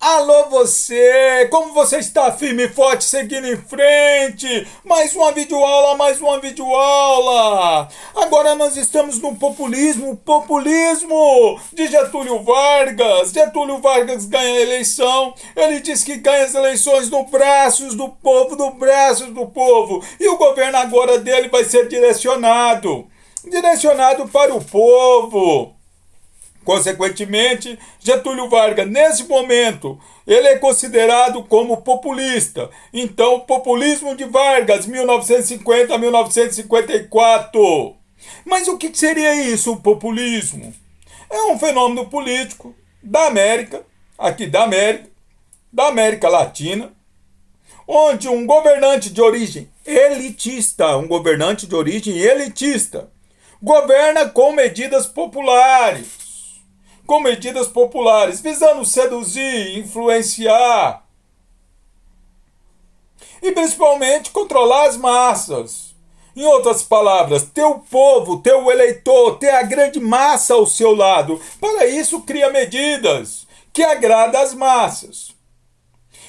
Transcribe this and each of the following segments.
Alô você! Como você está firme e forte seguindo em frente? Mais uma videoaula, mais uma videoaula! Agora nós estamos no populismo, populismo de Getúlio Vargas. Getúlio Vargas ganha a eleição, ele diz que ganha as eleições no braços do povo, no braços do povo. E o governo agora dele vai ser direcionado para o povo. Consequentemente, Getúlio Vargas, nesse momento, ele é considerado como populista. Então, populismo de Vargas, 1950 a 1954. Mas o que seria isso, o populismo? É um fenômeno político da América, aqui da América Latina, onde um governante de origem elitista, governa com medidas populares, visando seduzir, influenciar e principalmente controlar as massas. Em outras palavras, ter o povo, ter o eleitor, ter a grande massa ao seu lado. Para isso, cria medidas que agradam as massas.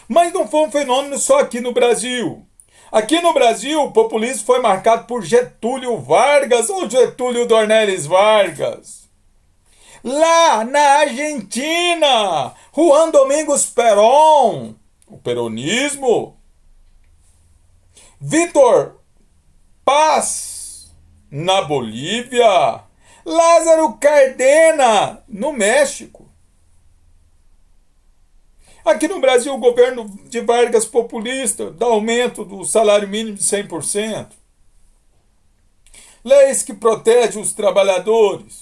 Mas não foi um fenômeno só aqui no Brasil. Aqui no Brasil, o populismo foi marcado por Getúlio Vargas ou Getúlio Dornelles Vargas. Lá na Argentina, Juan Domingos Perón, o peronismo. Vítor Paz, na Bolívia. Lázaro Cárdenas, no México. Aqui no Brasil, o governo de Vargas populista dá aumento do salário mínimo de 100%. Leis que protegem os trabalhadores.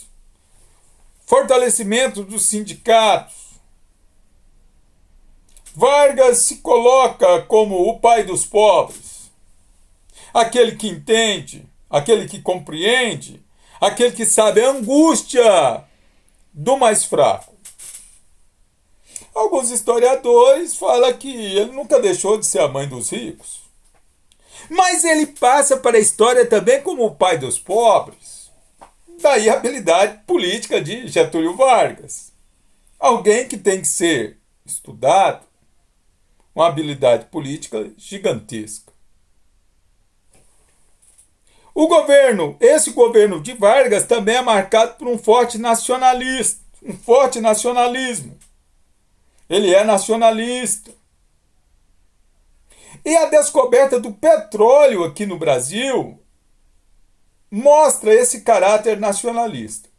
Fortalecimento dos sindicatos. Vargas se coloca como o pai dos pobres. Aquele que entende, aquele que compreende, aquele que sabe a angústia do mais fraco. Alguns historiadores falam que ele nunca deixou de ser a mãe dos ricos. Mas ele passa para a história também como o pai dos pobres. Daí a habilidade política de Getúlio Vargas. Alguém que tem que ser estudado, uma habilidade política gigantesca. Esse governo de Vargas também é marcado por um forte nacionalismo. Ele é nacionalista. E a descoberta do petróleo aqui no Brasil mostra esse caráter nacionalista.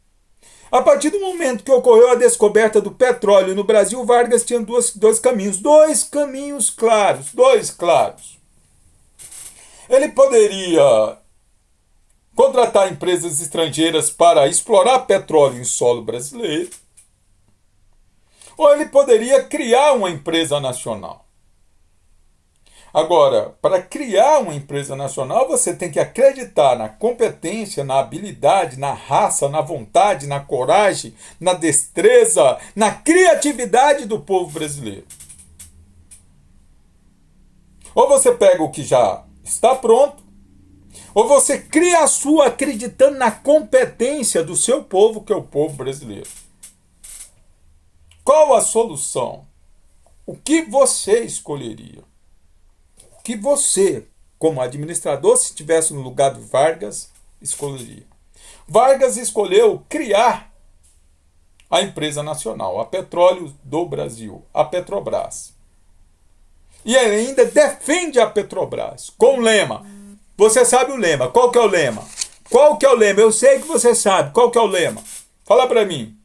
A partir do momento que ocorreu a descoberta do petróleo no Brasil, Vargas tinha dois caminhos claros. Ele poderia contratar empresas estrangeiras para explorar petróleo em solo brasileiro, ou ele poderia criar uma empresa nacional. Agora, para criar uma empresa nacional, você tem que acreditar na competência, na habilidade, na raça, na vontade, na coragem, na destreza, na criatividade do povo brasileiro. Ou você pega o que já está pronto, ou você cria a sua acreditando na competência do seu povo, que é o povo brasileiro. Qual a solução? O que você escolheria? O que você, como administrador, se estivesse no lugar de Vargas, escolheria? Vargas escolheu criar a empresa nacional, a Petróleo do Brasil, a Petrobras. E ele ainda defende a Petrobras com o lema. Você sabe o lema. Qual que é o lema? Eu sei que você sabe. Qual que é o lema? Fala para mim.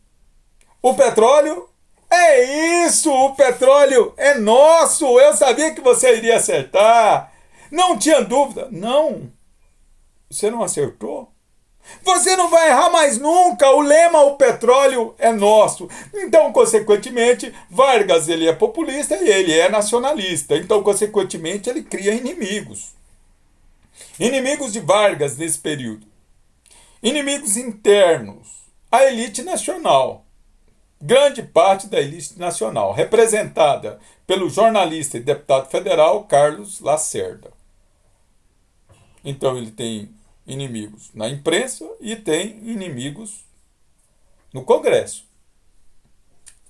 O petróleo é isso, o petróleo é nosso. Eu sabia que você iria acertar. Não tinha dúvida. Não. Você não acertou? Você não vai errar mais nunca. O lema, o petróleo é nosso. Então, consequentemente, Vargas ele é populista e ele é nacionalista. Então, consequentemente, ele cria inimigos. Inimigos de Vargas nesse período. Inimigos internos. A elite nacional. Grande parte da elite nacional, representada pelo jornalista e deputado federal Carlos Lacerda. Então ele tem inimigos na imprensa e tem inimigos no Congresso.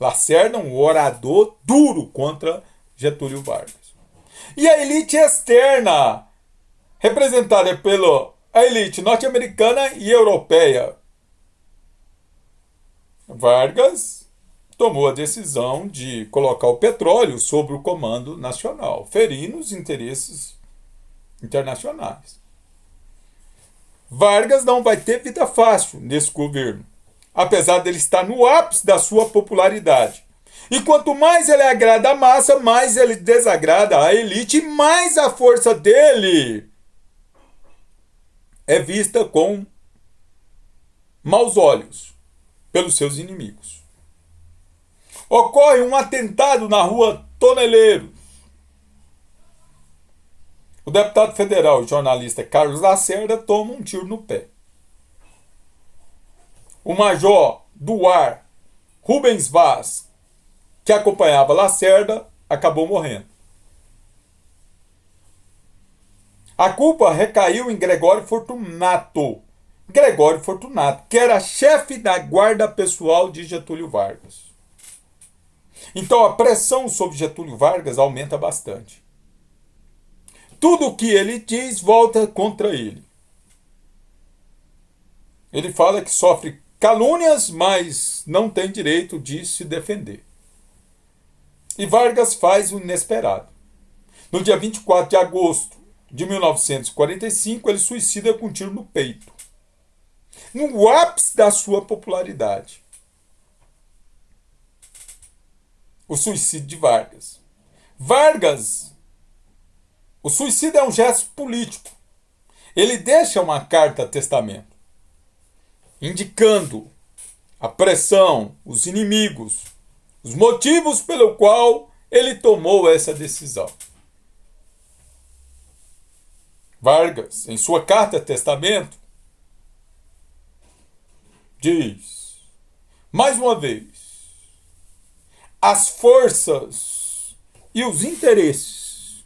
Lacerda, um orador duro contra Getúlio Vargas. E a elite externa, representada pela elite norte-americana e europeia. Vargas tomou a decisão de colocar o petróleo sob o comando nacional, ferindo os interesses internacionais. Vargas não vai ter vida fácil nesse governo, apesar dele estar no ápice da sua popularidade. E quanto mais ele agrada a massa, mais ele desagrada a elite, mais a força dele é vista com maus olhos pelos seus inimigos. Ocorre um atentado na rua Toneleiro. O deputado federal e jornalista Carlos Lacerda toma um tiro no pé. O major do ar, Rubens Vaz, que acompanhava Lacerda, acabou morrendo. A culpa recaiu em Gregório Fortunato. Gregório Fortunato, que era chefe da guarda pessoal de Getúlio Vargas. Então a pressão sobre Getúlio Vargas aumenta bastante. Tudo o que ele diz volta contra ele. Ele fala que sofre calúnias, mas não tem direito de se defender. E Vargas faz o inesperado. No dia 24 de agosto de 1945, ele suicida com um tiro no peito. No ápice da sua popularidade. O suicídio de Vargas. O suicídio é um gesto político. Ele deixa uma carta-testamento, indicando a pressão, os inimigos, os motivos pelo qual ele tomou essa decisão. Vargas, em sua carta-testamento, diz, mais uma vez, as forças e os interesses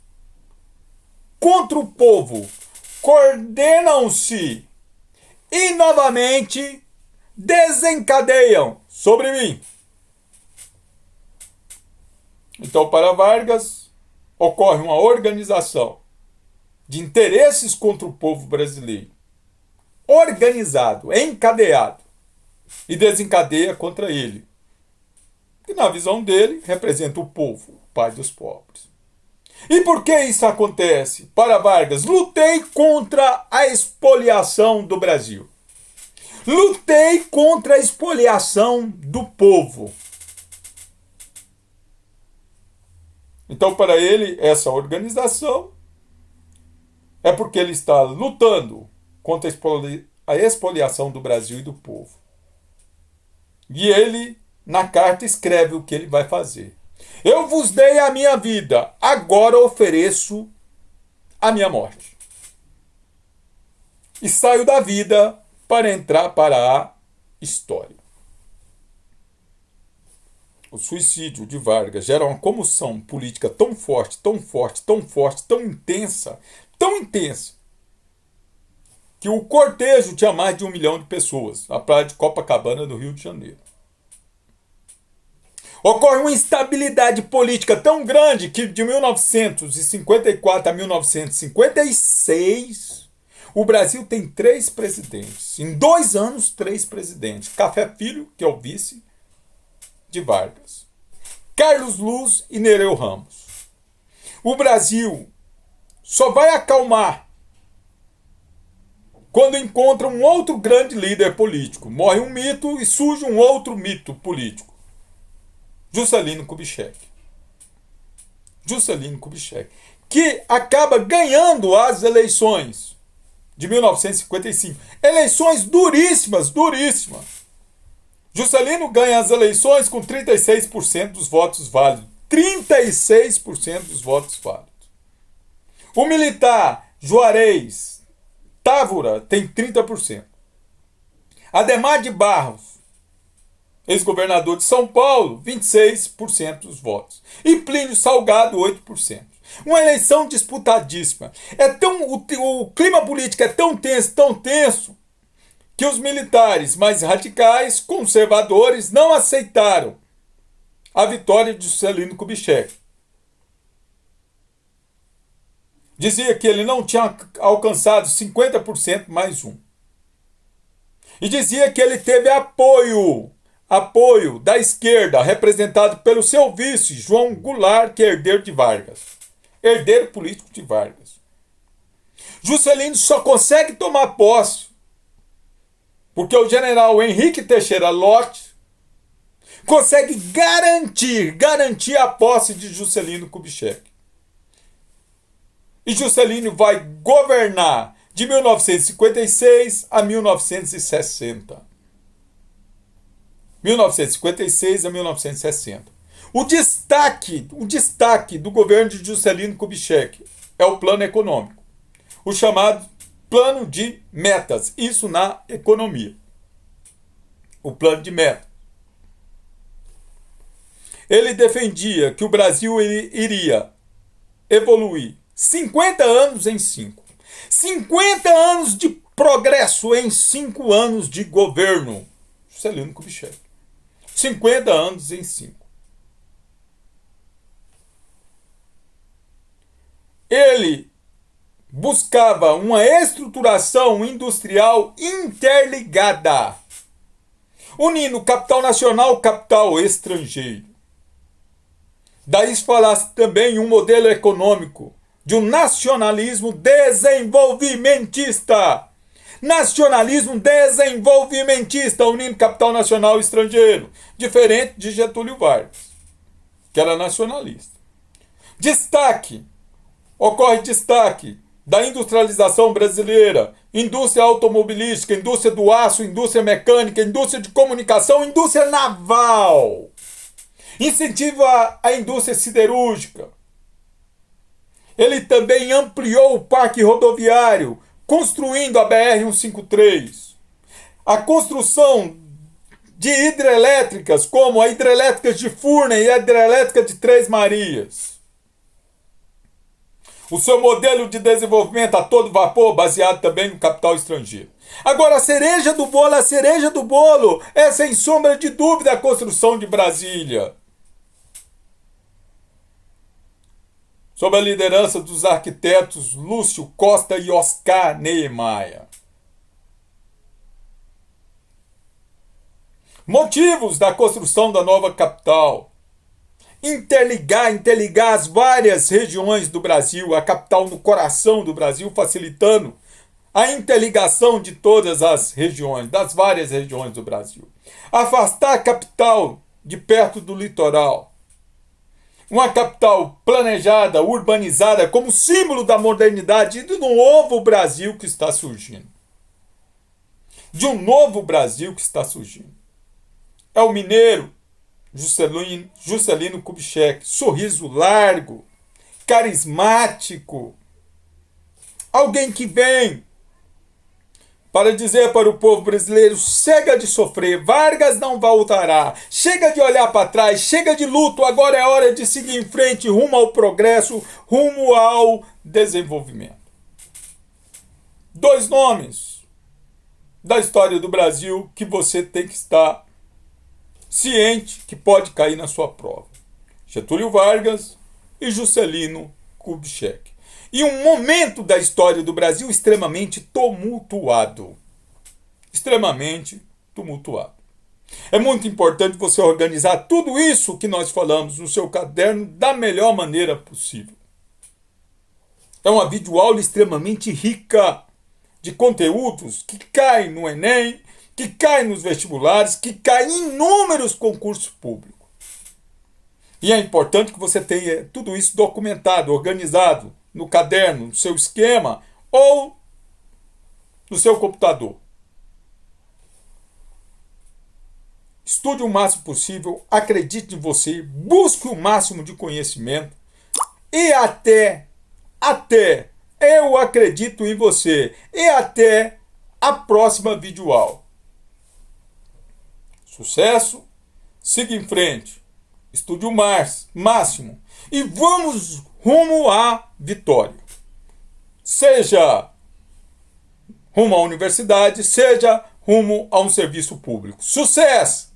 contra o povo coordenam-se e novamente desencadeiam sobre mim. Então, para Vargas, ocorre uma organização de interesses contra o povo brasileiro, organizado, encadeado, e desencadeia contra ele, que na visão dele representa o povo, o pai dos pobres. E por que isso acontece? Para Vargas, lutei contra a expoliação do Brasil. Lutei contra a expoliação do povo. Então, para ele, essa organização é porque ele está lutando contra a expoliação do Brasil e do povo. E ele, na carta, escreve o que ele vai fazer. Eu vos dei a minha vida, agora ofereço a minha morte. E saio da vida para entrar para a história. O suicídio de Vargas gera uma comoção política tão forte, tão forte, tão forte, tão intensa, que o cortejo tinha mais de 1 milhão de pessoas na praia de Copacabana, do Rio de Janeiro. Ocorre uma instabilidade política tão grande que de 1954 a 1956, o Brasil tem 3 presidentes. Em 2 anos, 3 presidentes. Café Filho, que é o vice de Vargas. Carlos Luz e Nereu Ramos. O Brasil só vai acalmar quando encontra um outro grande líder político. Morre um mito e surge um outro mito político. Juscelino Kubitschek, que acaba ganhando as eleições de 1955. Eleições duríssimas. Juscelino ganha as eleições com 36% dos votos válidos. 36% dos votos válidos. O militar Juarez Távora tem 30%. Adhemar de Barros, ex-governador de São Paulo, 26% dos votos. E Plínio Salgado, 8%. Uma eleição disputadíssima. O clima político é tão tenso, que os militares mais radicais, conservadores, não aceitaram a vitória de Juscelino Kubitschek. Dizia que ele não tinha alcançado 50% mais um. E dizia que ele teve apoio da esquerda, representado pelo seu vice, João Goulart, que é herdeiro de Vargas. Herdeiro político de Vargas. Juscelino só consegue tomar posse porque o general Henrique Teixeira Lott consegue garantir a posse de Juscelino Kubitschek. E Juscelino vai governar de 1956 a 1960. 1956 a 1960. O destaque do governo de Juscelino Kubitschek é o plano econômico, o chamado plano de metas, isso na economia. O plano de metas. Ele defendia que o Brasil iria evoluir 50 anos em 5. 50 anos de progresso em 5 anos de governo. Juscelino Kubitschek. 50 anos em 5. Ele buscava uma estruturação industrial interligada, unindo capital nacional e capital estrangeiro. Daí se falasse também um modelo econômico de um nacionalismo desenvolvimentista. Nacionalismo desenvolvimentista, unindo capital nacional e estrangeiro. Diferente de Getúlio Vargas, que era nacionalista. Ocorre destaque da industrialização brasileira, indústria automobilística, indústria do aço, indústria mecânica, indústria de comunicação, indústria naval. Incentiva a indústria siderúrgica. Ele também ampliou o parque rodoviário, construindo a BR-153. A construção de hidrelétricas, como a hidrelétrica de Furna e a hidrelétrica de Três Marias. O seu modelo de desenvolvimento a todo vapor, baseado também no capital estrangeiro. Agora, a cereja do bolo é, sem sombra de dúvida, a construção de Brasília. Sob a liderança dos arquitetos Lúcio Costa e Oscar Niemeyer. Motivos da construção da nova capital. Interligar as várias regiões do Brasil, a capital no coração do Brasil, facilitando a interligação de todas as regiões, das várias regiões do Brasil. Afastar a capital de perto do litoral. Uma capital planejada, urbanizada, como símbolo da modernidade e do novo Brasil que está surgindo. De um novo Brasil que está surgindo. É o mineiro Juscelino Kubitschek, sorriso largo, carismático, alguém que vem para dizer para o povo brasileiro: chega de sofrer, Vargas não voltará, chega de olhar para trás, chega de luto, agora é hora de seguir em frente, rumo ao progresso, rumo ao desenvolvimento. 2 nomes da história do Brasil que você tem que estar ciente que pode cair na sua prova: Getúlio Vargas e Juscelino Kubitschek. E um momento da história do Brasil extremamente tumultuado. Extremamente tumultuado. É muito importante você organizar tudo isso que nós falamos no seu caderno da melhor maneira possível. É uma videoaula extremamente rica de conteúdos que cai no Enem, que cai nos vestibulares, que cai em inúmeros concursos públicos. E é importante que você tenha tudo isso documentado, organizado no caderno, no seu esquema ou no seu computador. Estude o máximo possível, acredite em você, busque o máximo de conhecimento e até eu acredito em você e até a próxima videoaula. Sucesso, siga em frente, estude o máximo e vamos rumo à vitória. Seja rumo à universidade, seja rumo a um serviço público. Sucesso!